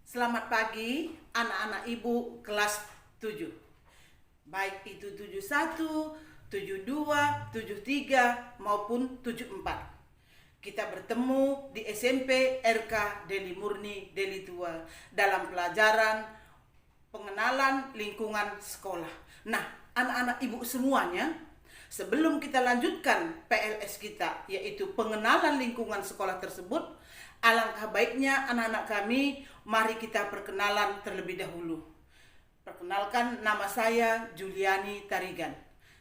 Selamat pagi anak-anak ibu kelas 7. Baik itu 71, 72, 73 maupun 74. Kita bertemu di SMP RK Deli Murni Deli Tua dalam pelajaran pengenalan lingkungan sekolah. Nah, anak-anak ibu semuanya, sebelum kita lanjutkan PLS kita, yaitu pengenalan lingkungan sekolah tersebut, alangkah baiknya anak-anak kami, mari kita perkenalan terlebih dahulu. Perkenalkan, nama saya Juliani Tarigan.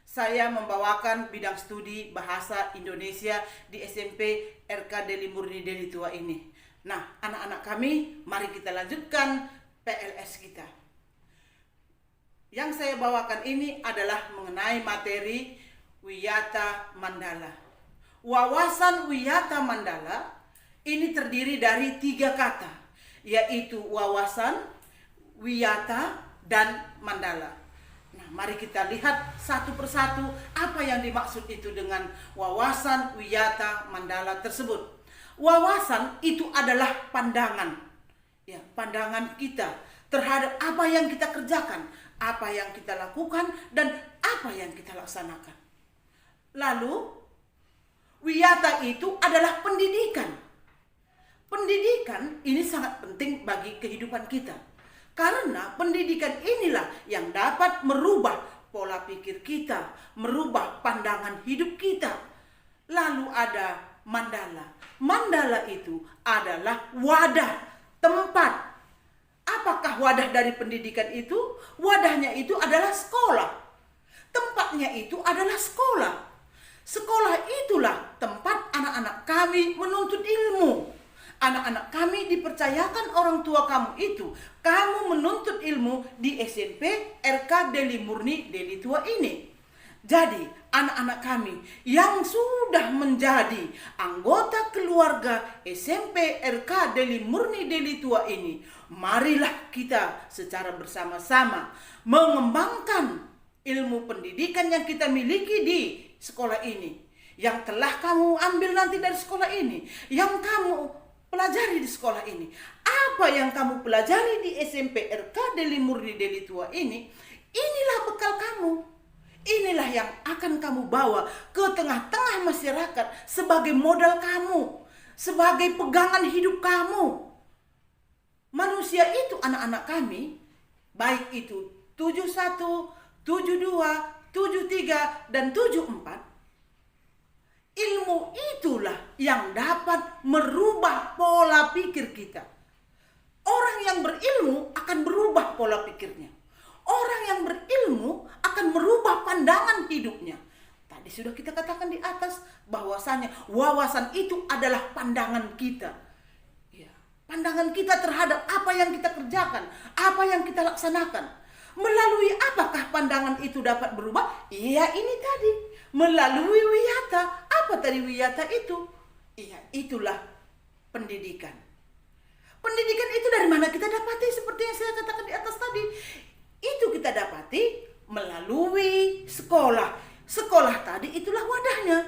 Saya membawakan bidang studi Bahasa Indonesia di SMP RK Deli Murni Deli Tua ini. Nah, anak-anak kami, mari kita lanjutkan PLS kita. Yang saya bawakan ini adalah mengenai materi Wiyata Mandala. Wawasan Wiyata Mandala ini terdiri dari 3 kata, yaitu wawasan, wiyata, dan mandala. Nah, mari kita lihat satu persatu apa yang dimaksud itu dengan wawasan, wiyata, mandala tersebut. Wawasan itu adalah pandangan, ya, pandangan kita terhadap apa yang kita kerjakan, apa yang kita lakukan, dan apa yang kita laksanakan. Lalu, wiyata itu adalah pendidikan. Pendidikan ini sangat penting bagi kehidupan kita. Karena pendidikan inilah yang dapat merubah pola pikir kita, merubah pandangan hidup kita. Lalu ada mandala. Mandala itu adalah wadah, tempat. Apakah wadah dari pendidikan itu? Wadahnya itu adalah sekolah. Tempatnya itu adalah sekolah. Sekolah itulah tempat anak-anak kami menuntut ilmu. Anak-anak kami dipercayakan orang tua kamu itu, kamu menuntut ilmu di SMP RK Deli Murni Deli Tua ini. Jadi anak-anak kami yang sudah menjadi anggota keluarga SMP RK Deli Murni Deli Tua ini, marilah kita secara bersama-sama mengembangkan ilmu pendidikan yang kita miliki di sekolah ini, yang telah kamu ambil nanti dari sekolah ini, yang kamu pelajari di sekolah ini. Apa yang kamu pelajari di SMP RK Deli Murni Deli Tua ini, inilah bekal kamu. Inilah yang akan kamu bawa ke tengah-tengah masyarakat sebagai modal kamu, sebagai pegangan hidup kamu. Manusia itu anak-anak kami, baik itu 71, 72, 73, dan 74, ilmu itulah yang dapat merubah pola pikir kita. Orang yang berilmu akan berubah pola pikirnya. Orang yang berilmu akan merubah pandangan hidupnya. Tadi sudah kita katakan di atas bahwasanya wawasan itu adalah pandangan kita. Ya, pandangan kita terhadap apa yang kita kerjakan, apa yang kita laksanakan. Melalui apakah pandangan itu dapat berubah? Iya, ini tadi. Melalui wiyata. Apa tadi wiyata itu? Iya, itulah pendidikan. Pendidikan itu dari mana kita dapati? Seperti yang saya katakan di atas tadi. Itu kita dapati melalui sekolah. Sekolah tadi itulah wadahnya.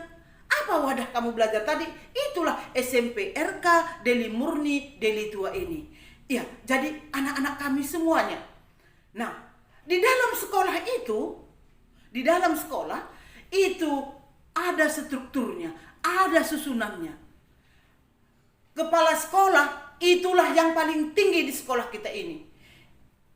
Apa wadah kamu belajar tadi? Itulah SMP RK Deli Murni Deli Tua ini. Iya, jadi anak-anak kami semuanya. Nah, di dalam sekolah itu ada strukturnya, ada susunannya. Kepala sekolah itulah yang paling tinggi di sekolah kita ini.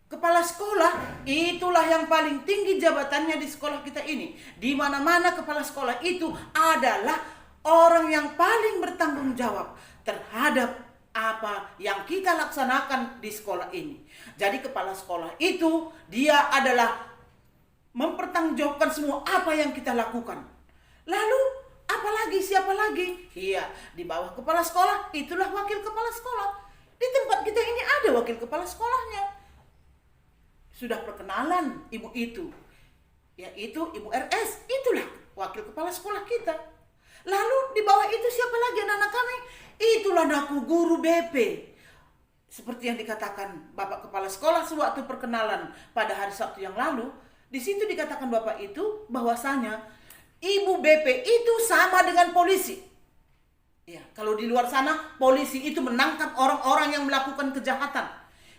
Kepala sekolah itulah yang paling tinggi jabatannya di sekolah kita ini. Di mana-mana kepala sekolah itu adalah orang yang paling bertanggung jawab terhadap apa yang kita laksanakan di sekolah ini. Jadi kepala sekolah itu dia adalah mempertanggungjawabkan semua apa yang kita lakukan. Lalu apalagi, siapa lagi? Iya, di bawah kepala sekolah itulah wakil kepala sekolah. Di tempat kita ini ada wakil kepala sekolahnya. Sudah perkenalan ibu itu, yaitu ibu RS, itulah wakil kepala sekolah kita. Lalu di bawah itu siapa lagi anak-anak kami? Itulah naku guru BP. Seperti yang dikatakan Bapak Kepala Sekolah sewaktu perkenalan pada hari Sabtu yang lalu, di situ dikatakan Bapak itu bahwasanya Ibu BP itu sama dengan polisi. Ya, kalau di luar sana polisi itu menangkap orang-orang yang melakukan kejahatan.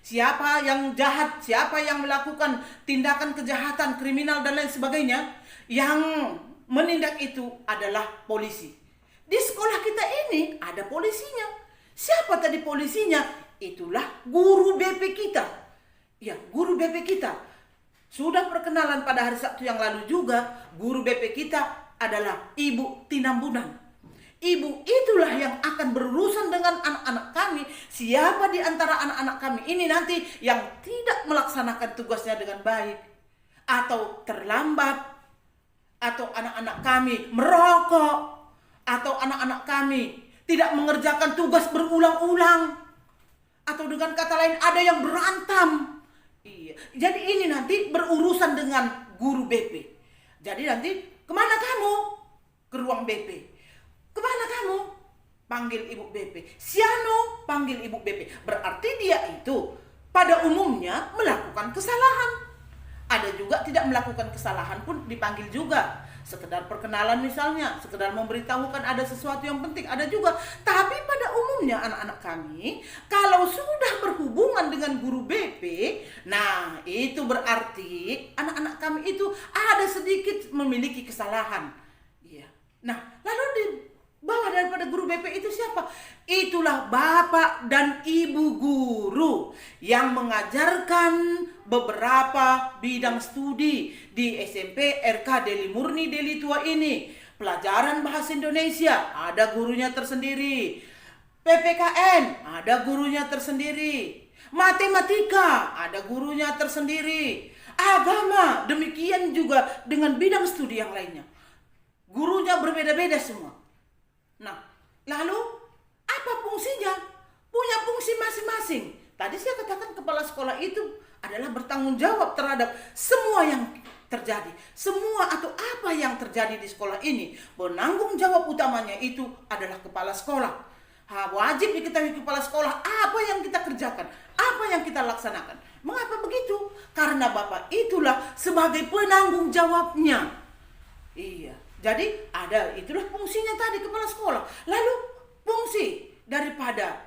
siapa yang jahat, siapa yang melakukan tindakan kejahatan, kriminal dan lain sebagainya, yang menindak itu adalah polisi. Di sekolah kita ini ada polisinya. Siapa tadi polisinya? Itulah guru BP kita. Ya, guru BP kita. Sudah perkenalan pada hari Sabtu yang lalu juga, guru BP kita adalah Ibu Tinambunan. Ibu itulah yang akan berurusan dengan anak-anak kami. Siapa di antara anak-anak kami ini nanti yang tidak melaksanakan tugasnya dengan baik, atau terlambat, atau anak-anak kami merokok, atau anak-anak kami tidak mengerjakan tugas berulang-ulang, atau dengan kata lain ada yang berantem. Iya. Jadi ini nanti berurusan dengan guru BP. Jadi nanti kemana kamu? Ke ruang BP. Kemana kamu? Panggil Ibu BP. Siano panggil Ibu BP. Berarti dia itu pada umumnya melakukan kesalahan. Ada juga tidak melakukan kesalahan pun dipanggil juga. Sekedar perkenalan misalnya, sekedar memberitahukan ada sesuatu yang penting, ada juga. Tapi pada umumnya anak-anak kami, kalau sudah berhubungan dengan guru BP, nah itu berarti anak-anak kami itu ada sedikit memiliki kesalahan. Iya. Nah, lalu di bawah daripada guru BP itu siapa? Itulah bapak dan ibu guru yang mengajarkan beberapa bidang studi di SMP RK Deli Murni Deli Tua ini. Pelajaran bahasa Indonesia ada gurunya tersendiri. PPKN ada gurunya tersendiri. Matematika ada gurunya tersendiri. Agama demikian juga dengan bidang studi yang lainnya. Gurunya berbeda-beda semua. Nah, lalu apa fungsinya? Punya fungsi masing-masing. Tadi saya katakan kepala sekolah itu adalah bertanggung jawab terhadap semua yang terjadi. Semua atau apa yang terjadi di sekolah ini, penanggung jawab utamanya itu adalah kepala sekolah. Wajib diketahui kepala sekolah apa yang kita kerjakan, apa yang kita laksanakan. Mengapa begitu? Karena Bapak itulah sebagai penanggung jawabnya. Iya. Jadi itulah fungsinya tadi kepala sekolah. Lalu fungsi daripada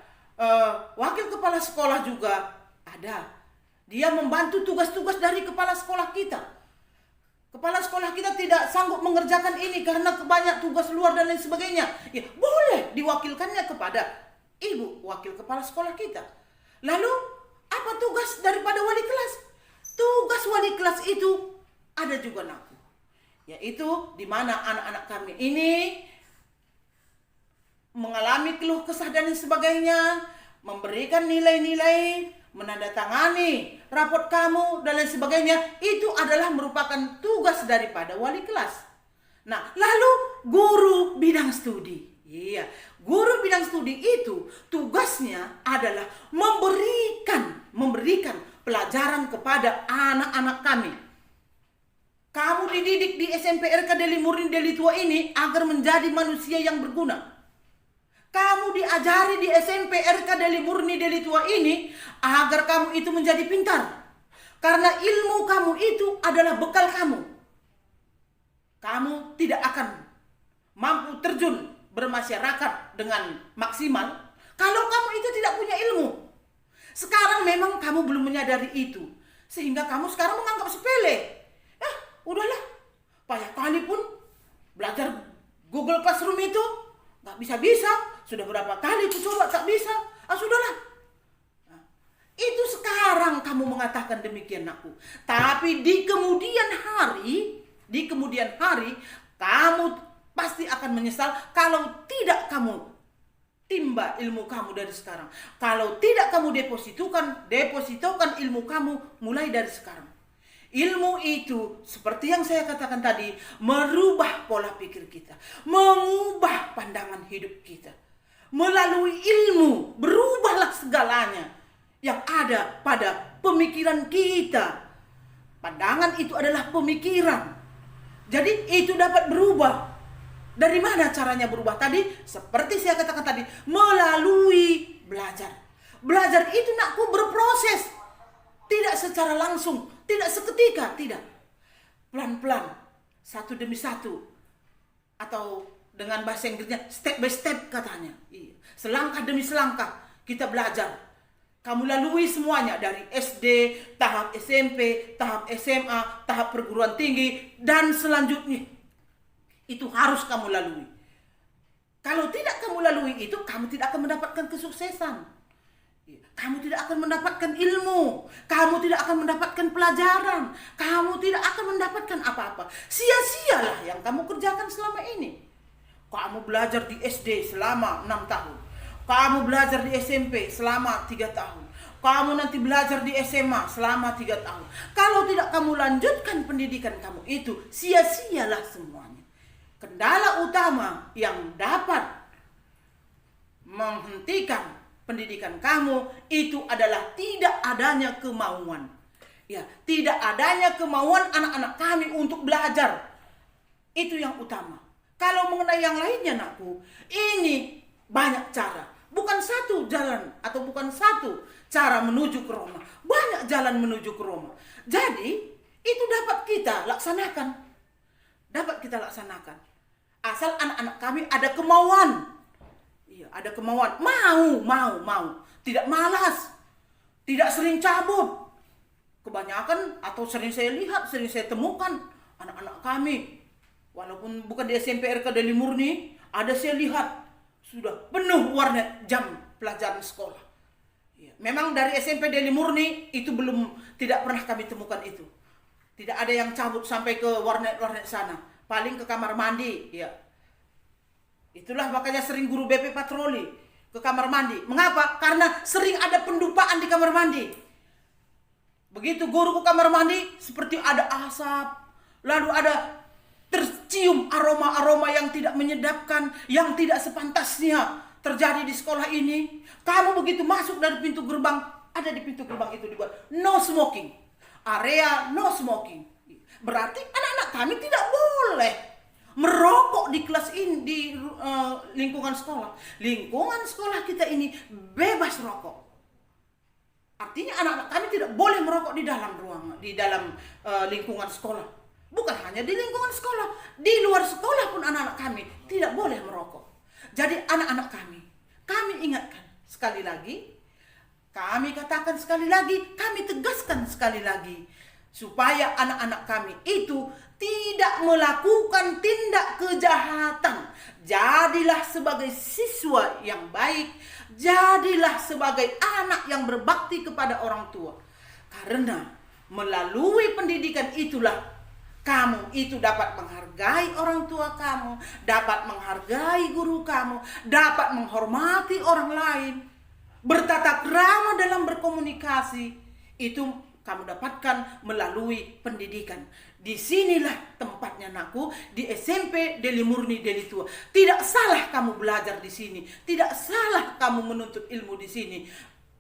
wakil kepala sekolah juga ada. Dia membantu tugas-tugas dari kepala sekolah kita. Kepala sekolah kita tidak sanggup mengerjakan ini karena banyak tugas luar dan lain sebagainya. Ya, boleh diwakilkannya kepada ibu wakil kepala sekolah kita. Lalu apa tugas daripada wali kelas? Tugas wali kelas itu ada juga nak. Yaitu di mana anak-anak kami ini mengalami keluh kesah dan sebagainya, memberikan nilai-nilai, menandatangani raport kamu dan lain sebagainya, itu adalah merupakan tugas daripada wali kelas. Nah, lalu guru bidang studi. Iya, guru bidang studi itu tugasnya adalah memberikan pelajaran kepada anak-anak kami. Kamu dididik di SMP RK Deli Murni Deli Tua ini agar menjadi manusia yang berguna. Kamu diajari di SMP RK Deli Murni Deli Tua ini agar kamu itu menjadi pintar. Karena ilmu kamu itu adalah bekal kamu. Kamu tidak akan mampu terjun bermasyarakat dengan maksimal kalau kamu itu tidak punya ilmu. Sekarang memang kamu belum menyadari itu, sehingga kamu sekarang menganggap sepele. Udahlah, payah kali pun belajar Google Classroom itu nggak bisa-bisa. Sudah berapa kali aku coba tak bisa. Sudahlah. Nah, itu sekarang kamu mengatakan demikian aku. Tapi di kemudian hari kamu pasti akan menyesal kalau tidak kamu timba ilmu kamu dari sekarang. Kalau tidak kamu depositokan ilmu kamu mulai dari sekarang. Ilmu itu seperti yang saya katakan tadi, merubah pola pikir kita, mengubah pandangan hidup kita. Melalui ilmu berubahlah segalanya yang ada pada pemikiran kita. Pandangan itu adalah pemikiran. Jadi itu dapat berubah. Dari mana caranya berubah tadi? Seperti saya katakan tadi, melalui belajar. Belajar itu nakku berproses. Tidak secara langsung, tidak seketika, tidak. Pelan-pelan, satu demi satu. Atau dengan bahasa Inggrisnya, step by step katanya. Iya. Selangkah demi selangkah kita belajar. Kamu lalui semuanya dari SD, tahap SMP, tahap SMA, tahap perguruan tinggi, dan selanjutnya. Itu harus kamu lalui. Kalau tidak kamu lalui itu, kamu tidak akan mendapatkan kesuksesan. Kamu tidak akan mendapatkan ilmu. Kamu tidak akan mendapatkan pelajaran. Kamu tidak akan mendapatkan apa-apa. Sia-sialah yang kamu kerjakan selama ini. Kamu belajar di SD selama 6 tahun. Kamu belajar di SMP selama 3 tahun. Kamu nanti belajar di SMA selama 3 tahun. Kalau tidak kamu lanjutkan pendidikan kamu itu, sia-sialah semuanya. Kendala utama yang dapat menghentikan pendidikan kamu itu adalah tidak adanya kemauan. Ya, tidak adanya kemauan anak-anak kami untuk belajar. Itu yang utama. Kalau mengenai yang lainnya, nakku, ini banyak cara. Bukan satu jalan atau bukan satu cara menuju ke Roma. Banyak jalan menuju ke Roma. Jadi, itu dapat kita laksanakan. Dapat kita laksanakan. Asal anak-anak kami ada kemauan. Iya, ada kemauan. Mau. Tidak malas. Tidak sering cabut. Kebanyakan atau sering saya lihat, sering saya temukan anak-anak kami. Walaupun bukan di SMP RK Deli Murni, ada saya lihat sudah penuh warnet jam pelajaran sekolah. Ya, memang dari SMP Deli Murni itu tidak pernah kami temukan itu. Tidak ada yang cabut sampai ke warnet-warnet sana. Paling ke kamar mandi, ya. Itulah makanya sering guru BP patroli ke kamar mandi. Mengapa? Karena sering ada pendupaan di kamar mandi. Begitu guru ke kamar mandi, seperti ada asap, lalu ada tercium aroma-aroma yang tidak menyedapkan, yang tidak sepantasnya terjadi di sekolah ini. Kamu begitu masuk dari pintu gerbang, ada di pintu gerbang itu dibuat no smoking, area no smoking. Berarti anak-anak kami tidak boleh merokok di kelas ini, di lingkungan sekolah. Lingkungan sekolah kita ini bebas rokok. Artinya anak-anak kami tidak boleh merokok di dalam ruangan, di dalam lingkungan sekolah. Bukan hanya di lingkungan sekolah, di luar sekolah pun anak-anak kami tidak boleh merokok. Jadi anak-anak kami ingatkan sekali lagi, kami katakan sekali lagi, kami tegaskan sekali lagi, supaya anak-anak kami itu tidak melakukan tindak kejahatan. Jadilah sebagai siswa yang baik, jadilah sebagai anak yang berbakti kepada orang tua. Karena melalui pendidikan itulah kamu itu dapat menghargai orang tua kamu, dapat menghargai guru kamu, dapat menghormati orang lain, bertata krama dalam berkomunikasi. Itu kamu dapatkan melalui pendidikan. Disinilah tempatnya, nakku, di SMP Deli Murni Deli Tua. Tidak salah kamu belajar di sini, tidak salah kamu menuntut ilmu di sini.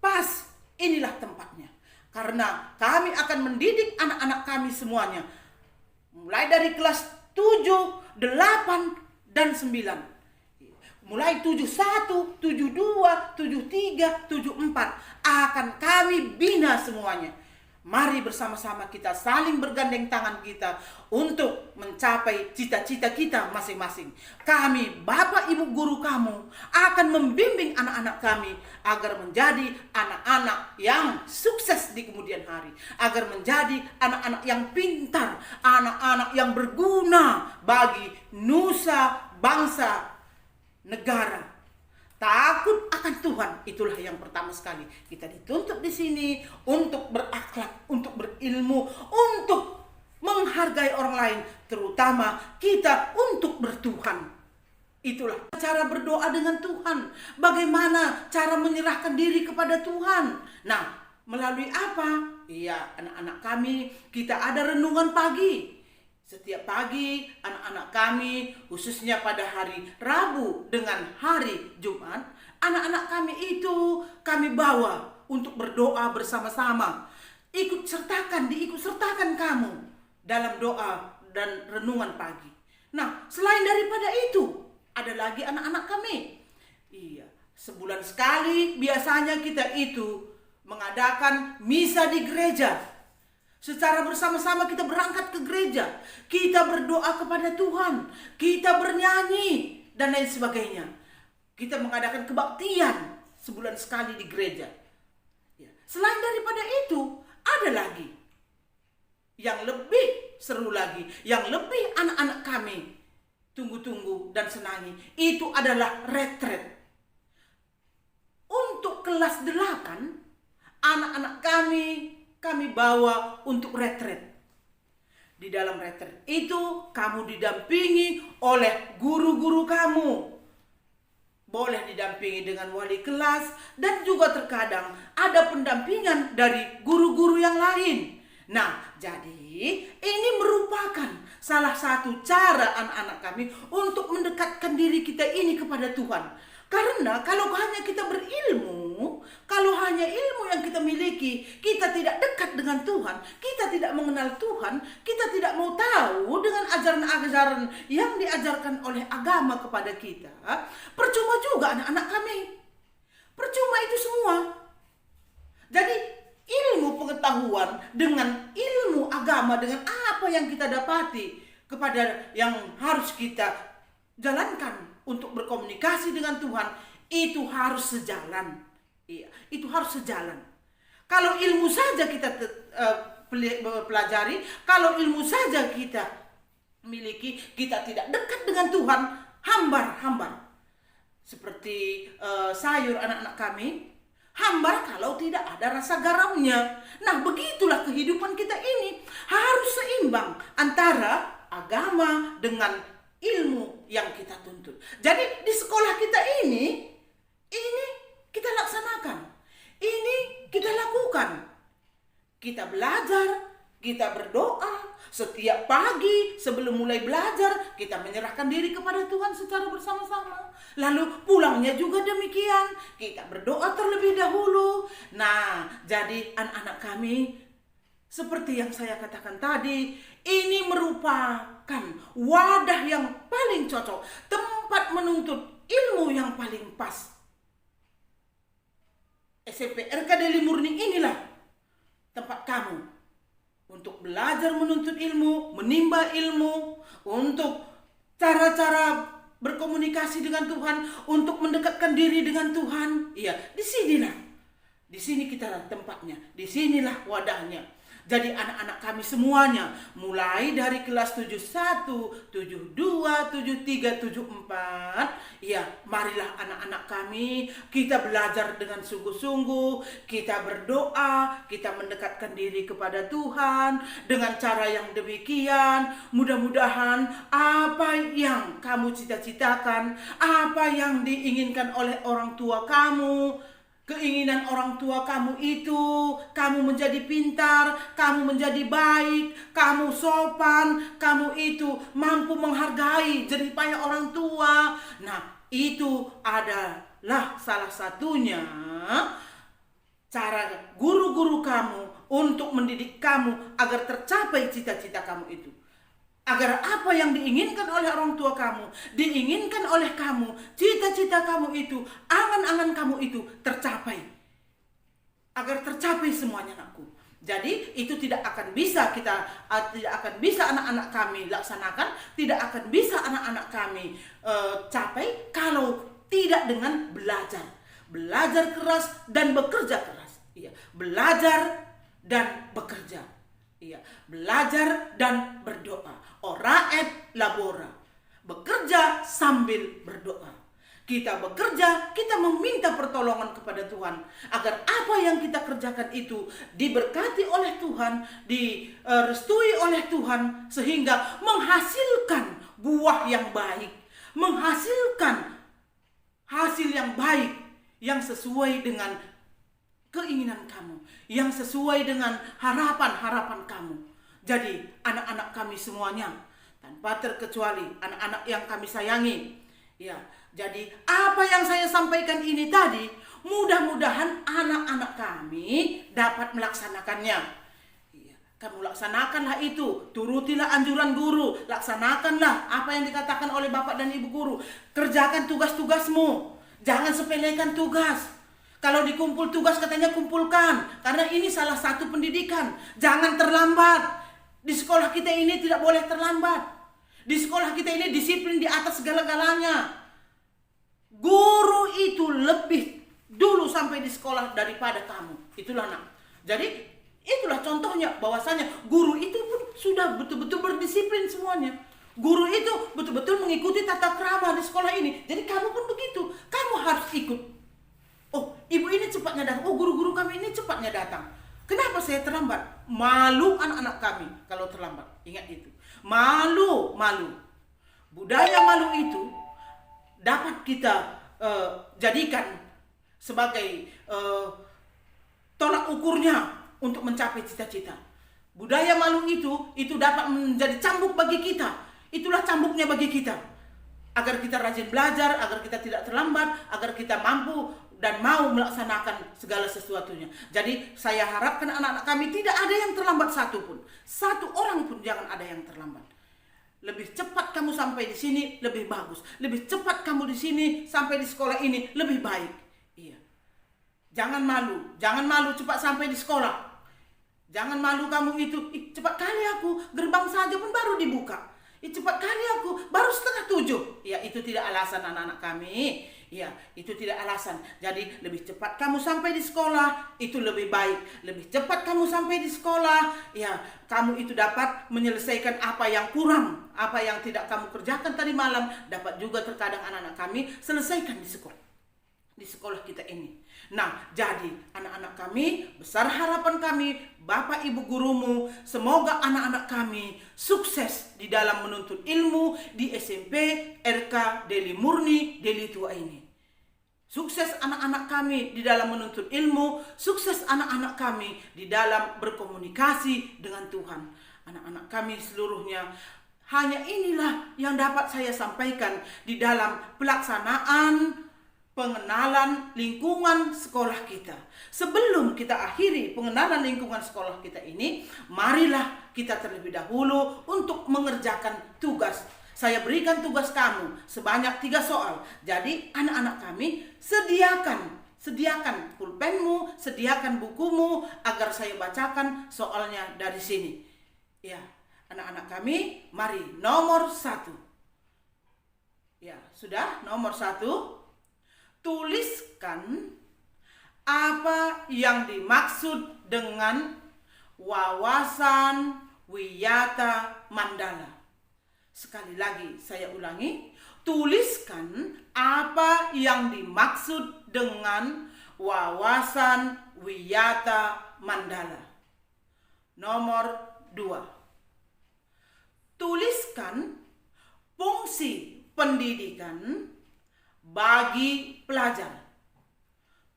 Pas, inilah tempatnya. Karena kami akan mendidik anak-anak kami semuanya, mulai dari kelas 7, 8, dan 9. Mulai 71, 72, 73, 74 akan kami bina semuanya. Mari bersama-sama kita saling bergandeng tangan kita untuk mencapai cita-cita kita masing-masing. Kami, Bapak Ibu guru kamu, akan membimbing anak-anak kami agar menjadi anak-anak yang sukses di kemudian hari. Agar menjadi anak-anak yang pintar, anak-anak yang berguna bagi nusa, bangsa, negara. Takut akan Tuhan, itulah yang pertama sekali. Kita dituntut di sini untuk berakhlak, untuk berilmu, untuk menghargai orang lain, terutama kita untuk bertuhan. Itulah cara berdoa dengan Tuhan. Bagaimana cara menyerahkan diri kepada Tuhan. Nah, melalui apa? Iya, anak-anak kami, kita ada renungan pagi. Setiap pagi anak-anak kami, khususnya pada hari Rabu dengan hari Jumat, anak-anak kami itu kami bawa untuk berdoa bersama-sama. Diikut sertakan kamu dalam doa dan renungan pagi. Nah, selain daripada itu, ada lagi anak-anak kami. Iya, sebulan sekali biasanya kita itu mengadakan misa di gereja. Secara bersama-sama kita berangkat ke gereja, kita berdoa kepada Tuhan, kita bernyanyi, dan lain sebagainya. Kita mengadakan kebaktian sebulan sekali di gereja. Selain daripada itu, ada lagi yang lebih seru lagi, yang lebih anak-anak kami tunggu-tunggu dan senangi. Itu adalah retret. Untuk kelas 8, anak-anak kami bawa untuk retret. Di dalam retret itu kamu didampingi oleh guru-guru kamu. Boleh didampingi dengan wali kelas, dan juga terkadang ada pendampingan dari guru-guru yang lain. Nah, jadi ini merupakan salah satu cara anak-anak kami untuk mendekatkan diri kita ini kepada Tuhan. Karena kalau hanya kita berilmu, kalau hanya ilmu yang kita miliki, kita tidak dekat dengan Tuhan, kita tidak mengenal Tuhan, kita tidak mau tahu dengan ajaran-ajaran yang diajarkan oleh agama kepada kita, percuma juga anak-anak kami. Percuma itu semua. Jadi ilmu pengetahuan dengan ilmu agama, dengan apa yang kita dapati kepada yang harus kita jalankan untuk berkomunikasi dengan Tuhan, itu harus sejalan. Iya, itu harus sejalan. Kalau ilmu saja kita pelajari, kalau ilmu saja kita miliki, kita tidak dekat dengan Tuhan, hambar. Seperti sayur anak-anak kami, hambar kalau tidak ada rasa garamnya. Nah, begitulah kehidupan kita ini. Harus seimbang antara agama dengan ilmu yang kita tuntut. Jadi di sekolah kita ini kita laksanakan. Ini kita lakukan. Kita belajar, kita berdoa. Setiap pagi sebelum mulai belajar, kita menyerahkan diri kepada Tuhan secara bersama-sama. Lalu pulangnya juga demikian. Kita berdoa terlebih dahulu. Nah, jadi anak-anak kami, seperti yang saya katakan tadi, ini merupakan wadah yang paling cocok, tempat menuntut ilmu yang paling pas. SMP RKD Murni inilah tempat kamu untuk belajar menuntut ilmu, menimba ilmu, untuk cara-cara berkomunikasi dengan Tuhan, untuk mendekatkan diri dengan Tuhan. Iya, di sinilah. Di sini kita tempatnya, di sinilah wadahnya. Jadi anak-anak kami semuanya, mulai dari kelas 71, 72, 73, 74, ya marilah anak-anak kami, kita belajar dengan sungguh-sungguh, kita berdoa, kita mendekatkan diri kepada Tuhan dengan cara yang demikian. Mudah-mudahan apa yang kamu cita-citakan, apa yang diinginkan oleh orang tua kamu, keinginan orang tua kamu itu, kamu menjadi pintar, kamu menjadi baik, kamu sopan, kamu itu mampu menghargai jerih payah orang tua. Nah, itu adalah salah satunya cara guru-guru kamu untuk mendidik kamu agar tercapai cita-cita kamu itu. Agar apa yang diinginkan oleh orang tua kamu, diinginkan oleh kamu, cita-cita kamu itu, angan-angan kamu itu tercapai. Agar tercapai semuanya, anakku. Jadi itu tidak akan bisa anak-anak kami laksanakan, tidak akan bisa anak-anak kami capai kalau tidak dengan belajar. Belajar keras dan bekerja keras. Iya, belajar dan bekerja. Iya, belajar dan berdoa. Ora et labora. Bekerja sambil berdoa. Kita bekerja, kita meminta pertolongan kepada Tuhan agar apa yang kita kerjakan itu diberkati oleh Tuhan, direstui oleh Tuhan, sehingga menghasilkan buah yang baik, menghasilkan hasil yang baik yang sesuai dengan keinginan kamu, yang sesuai dengan harapan-harapan kamu. Jadi anak-anak kami semuanya, tanpa terkecuali anak-anak yang kami sayangi, ya. Jadi apa yang saya sampaikan ini tadi, mudah-mudahan anak-anak kami dapat melaksanakannya. Ya, kamu laksanakanlah itu, turutilah anjuran guru, laksanakanlah apa yang dikatakan oleh bapak dan ibu guru. Kerjakan tugas-tugasmu, jangan sepelekan tugas. Kalau dikumpul tugas katanya kumpulkan, karena ini salah satu pendidikan. Jangan terlambat. Di sekolah kita ini tidak boleh terlambat. Di sekolah kita ini disiplin di atas segala-galanya. Guru itu lebih dulu sampai di sekolah daripada kamu. Itulah nak. Jadi itulah contohnya bahwasanya guru itu pun sudah betul-betul berdisiplin semuanya. Guru itu betul-betul mengikuti tata krama di sekolah ini. Jadi kamu pun begitu. Kamu harus ikut. Oh, ibu ini cepatnya datang. Oh, guru-guru kami ini cepatnya datang. Kenapa saya terlambat? Malu anak-anak kami kalau terlambat. Ingat itu. Malu. Budaya malu itu dapat kita jadikan sebagai tolak ukurnya untuk mencapai cita-cita. Budaya malu itu dapat menjadi cambuk bagi kita. Itulah cambuknya bagi kita. Agar kita rajin belajar, agar kita tidak terlambat, agar kita mampu dan mau melaksanakan segala sesuatunya. Jadi saya harapkan anak-anak kami tidak ada yang terlambat satu pun. Satu orang pun jangan ada yang terlambat. Lebih cepat kamu sampai di sini lebih bagus. Lebih cepat kamu di sini sampai di sekolah ini lebih baik. Iya. Jangan malu cepat sampai di sekolah. Jangan malu kamu itu, cepat kali aku, gerbang saja pun baru dibuka. Cepat kali aku, baru 6:30. Ya, itu tidak alasan anak-anak kami. Ya, itu tidak alasan. Jadi lebih cepat kamu sampai di sekolah, itu lebih baik. Lebih cepat kamu sampai di sekolah, ya, kamu itu dapat menyelesaikan apa yang kurang, apa yang tidak kamu kerjakan tadi malam, dapat juga terkadang anak-anak kami selesaikan di sekolah kita ini. Nah, jadi anak-anak kami, besar harapan kami, Bapak Ibu gurumu, semoga anak-anak kami sukses di dalam menuntut ilmu di SMP RK Deli Murni Deli Tua ini. Sukses anak-anak kami di dalam menuntut ilmu, sukses anak-anak kami di dalam berkomunikasi dengan Tuhan. Anak-anak kami seluruhnya, hanya inilah yang dapat saya sampaikan di dalam pelaksanaan pengenalan lingkungan sekolah kita. Sebelum kita akhiri pengenalan lingkungan sekolah kita ini, marilah kita terlebih dahulu untuk mengerjakan tugas. Saya berikan tugas kamu sebanyak 3 soal. Jadi anak-anak kami sediakan pulpenmu, sediakan bukumu agar saya bacakan soalnya dari sini. Ya, anak-anak kami, mari nomor 1. Ya, sudah nomor 1. Tuliskan apa yang dimaksud dengan wawasan wiyata mandala. Sekali lagi saya ulangi, tuliskan apa yang dimaksud dengan wawasan wiyata mandala. Nomor 2. Tuliskan fungsi pendidikan bagi pelajar.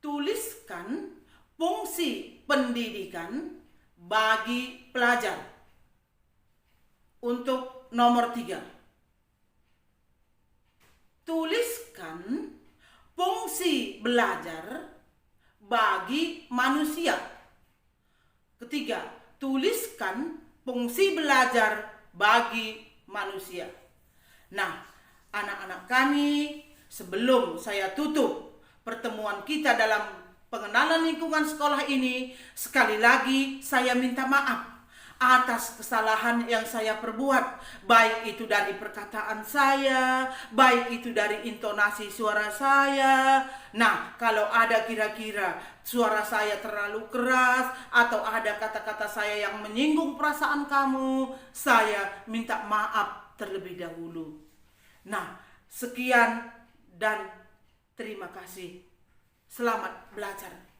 Tuliskan fungsi pendidikan bagi pelajar. Untuk nomor 3. Tuliskan fungsi belajar bagi manusia. Ketiga, tuliskan fungsi belajar bagi manusia. Nah, anak-anak kami, sebelum saya tutup pertemuan kita dalam pengenalan lingkungan sekolah ini, sekali lagi saya minta maaf atas kesalahan yang saya perbuat, baik itu dari perkataan saya, baik itu dari intonasi suara saya. Nah, kalau ada kira-kira suara saya terlalu keras atau ada kata-kata saya yang menyinggung perasaan kamu, saya minta maaf terlebih dahulu. Nah, sekian dan terima kasih. Selamat belajar.